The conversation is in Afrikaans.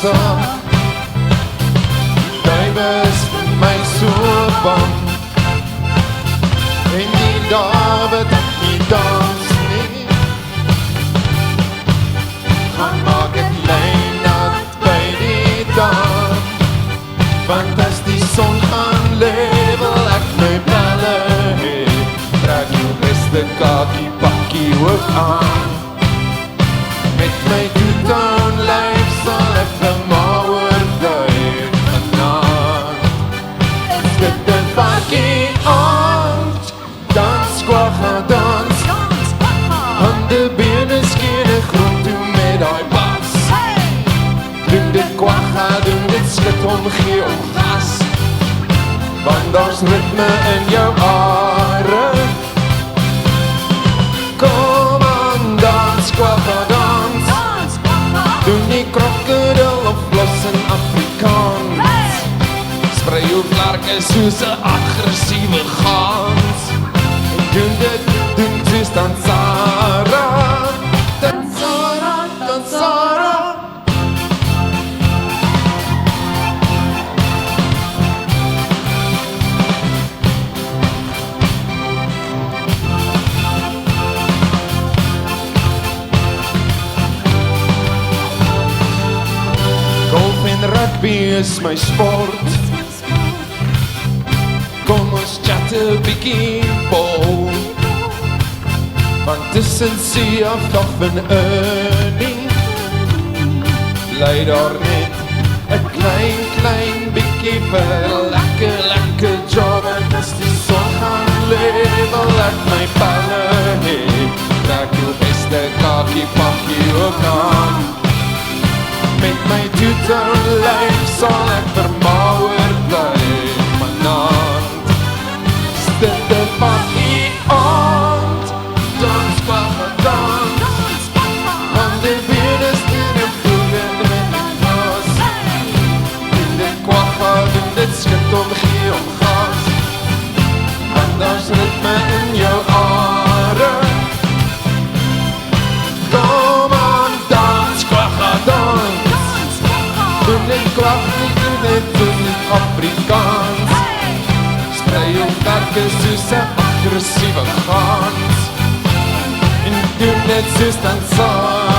saak. Duive is vir my so bang. En die David het nie dans nie. Gaan maak het lynat by die dam. Want as die son gaan level ek my pelle het, trek jou beste kakie pakkie ook aan. Met my two-tone lyf sal ek vir ma oorduif vanavond. Dit een pakkie aand, dans kwagga dans, hande bene skene grond toe met die bas. Doen dit kwagga, doen dit skit om, gee om gas, want daar's ritme in jou are. Kom aan, dans kwagga dans, doen die krokodil of los in Afrikaans. Sprei jou vlerke soos 'n aggressiewe gans. En doen dit, doen soos Dansara, Dansara, Dansara. Golf en rugby is my sport. Kom ons chat 'n bietjie bal. Want tussen see of dag van earning bly daar net 'n klein bietjie vir 'n lekker job. En as die son gaan level ek my palle het, trek jou beste kakie pakkie ook aan. Met my two-tone lyf sal ek vermouwer bly vanavond. Dit een pakkie aand, dans kwagga dans, hande bene stene voete met die glas. Doen dit kwagga, doen dit skit om, gee om gas, want daar's ritme in jou are. Kom aan, dans kwagga dans, doen dit kwagga, doen dit Afrikaans. Sprei jou vlerke soos 'n aggressiewe gans, en doen dit soos Dansara.